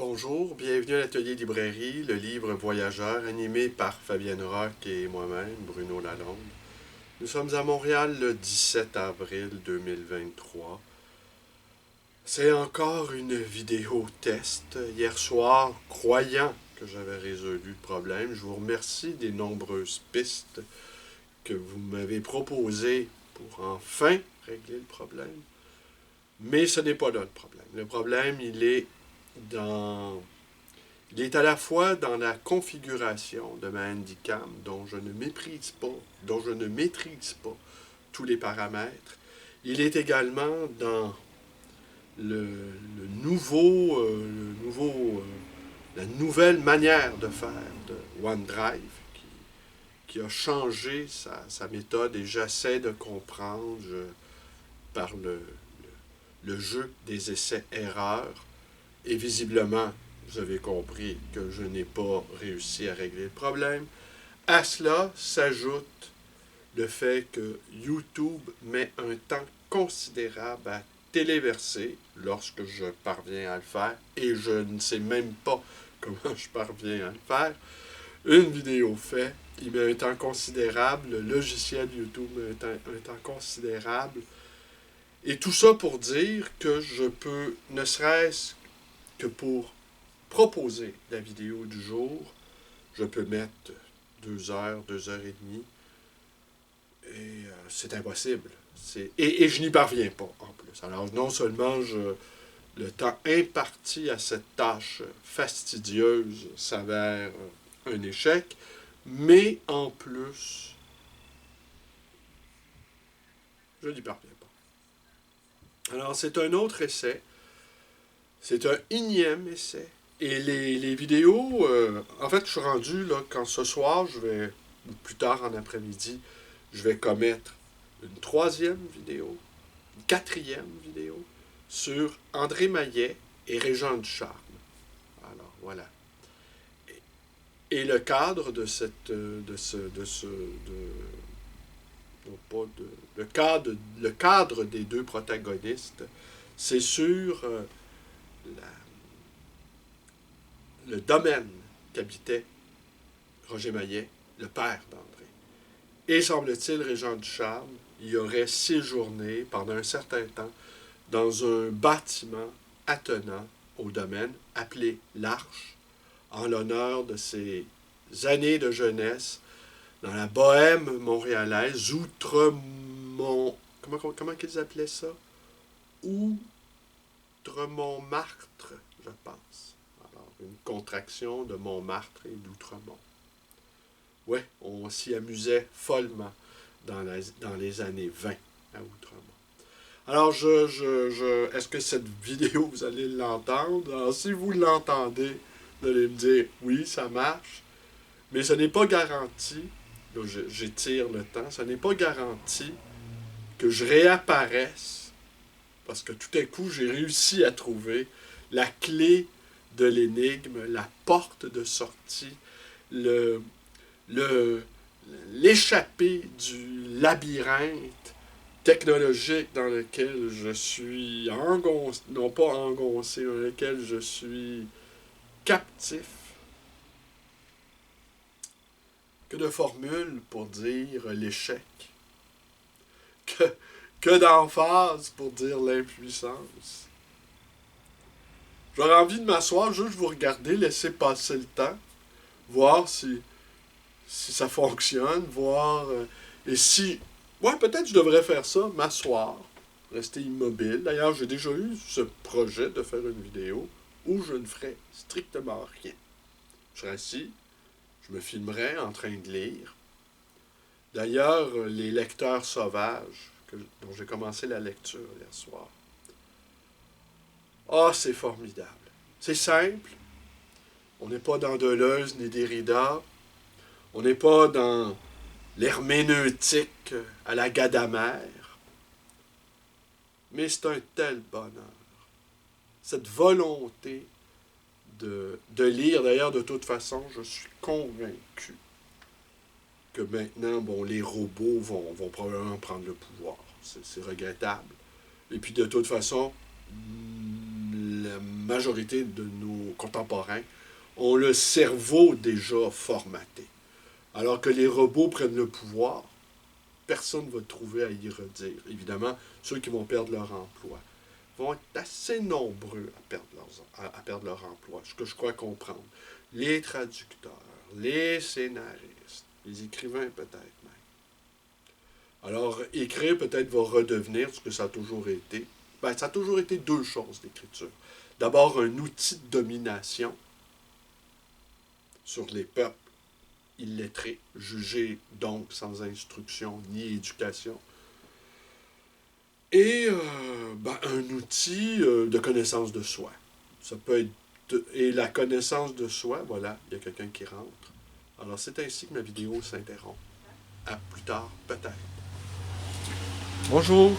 Bonjour, bienvenue à l'atelier librairie, le livre voyageur, animé par Fabienne Roch et moi-même, Bruno Lalonde. Nous sommes à Montréal le 17 avril 2023. C'est encore une vidéo test. Hier soir, croyant que j'avais résolu le problème, je vous remercie des nombreuses pistes que vous m'avez proposées pour enfin régler le problème. Mais ce n'est pas là le problème. Le problème, il est à la fois dans la configuration de ma handycam dont je ne maîtrise pas tous les paramètres. Il est également dans la nouvelle manière de faire de OneDrive qui a changé sa méthode et j'essaie de comprendre par le jeu des essais-erreurs. Et visiblement, vous avez compris que je n'ai pas réussi à régler le problème. À cela s'ajoute le fait que YouTube met un temps considérable à téléverser lorsque je parviens à le faire, et je ne sais même pas comment je parviens à le faire. Une vidéo faite, il met un temps considérable, le logiciel YouTube met un temps considérable, et tout ça pour dire que je peux, ne serait-ce que pour proposer la vidéo du jour, je peux mettre 2 heures, 2 heures et demie, et c'est impossible. Et je n'y parviens pas, en plus. Alors, non seulement le temps imparti à cette tâche fastidieuse s'avère un échec, mais en plus, je n'y parviens pas. Alors, c'est un autre essai. C'est un énième essai. Et les vidéos, en fait, je suis rendu, là, quand ce soir, ou plus tard en après-midi, je vais commettre une troisième vidéo, une quatrième vidéo, sur André Maillet et Régent Ducharme. Alors, voilà. Et le cadre de cette, de ce, non pas de, le cadre des deux protagonistes, c'est sur le domaine qu'habitait Roger Maillet, le père d'André. Et semble-t-il, Régent Ducharme y aurait séjourné pendant un certain temps dans un bâtiment attenant au domaine appelé l'Arche, en l'honneur de ses années de jeunesse dans la bohème montréalaise, Outremont... Comment qu'ils appelaient ça? Outre-Montmartre, je pense. Alors, une contraction de Montmartre et d'Outremont. Ouais, on s'y amusait follement dans les années 20 à Outremont. Alors, est-ce que cette vidéo, vous allez l'entendre? Alors, si vous l'entendez, vous allez me dire, oui, ça marche, mais ce n'est pas garanti, là, j'étire le temps, ce n'est pas garanti que je réapparaisse, parce que tout à coup, j'ai réussi à trouver la clé de l'énigme, la porte de sortie, l'échappée du labyrinthe technologique dans lequel je suis engoncé, non pas engoncé, dans lequel je suis captif. Que de formules pour dire l'échec. Que d'emphase pour dire l'impuissance. J'aurais envie de m'asseoir, juste vous regarder, laisser passer le temps, voir si ça fonctionne, voir... et si... Ouais, peut-être je devrais faire ça, m'asseoir, rester immobile. D'ailleurs, j'ai déjà eu ce projet de faire une vidéo où je ne ferais strictement rien. Je serais assis, je me filmerais en train de lire. D'ailleurs, les lecteurs sauvages, dont j'ai commencé la lecture hier soir. Ah, c'est formidable. C'est simple. On n'est pas dans Deleuze ni Derrida. On n'est pas dans l'herméneutique à la Gadamer. Mais c'est un tel bonheur. Cette volonté de lire. D'ailleurs, de toute façon, je suis convaincu que maintenant, bon, les robots vont probablement prendre le pouvoir. C'est regrettable. Et puis, de toute façon, la majorité de nos nos contemporains ont le cerveau déjà formaté. Alors que les robots prennent le pouvoir, personne ne va trouver à y redire. Évidemment, ceux qui vont perdre leur emploi vont être assez nombreux à perdre leur emploi, ce que je crois comprendre. Les traducteurs, les scénaristes, les écrivains peut-être même. Alors, écrire peut-être va redevenir ce que ça a toujours été. Ben, ça a toujours été deux choses, l'écriture. D'abord, un outil de domination sur les peuples illettrés, jugés donc sans instruction ni éducation. Et un outil de connaissance de soi. Ça peut être et la connaissance de soi, voilà, il y a quelqu'un qui rentre. Alors c'est ainsi que ma vidéo s'interrompt. À plus tard, peut-être. Bonjour.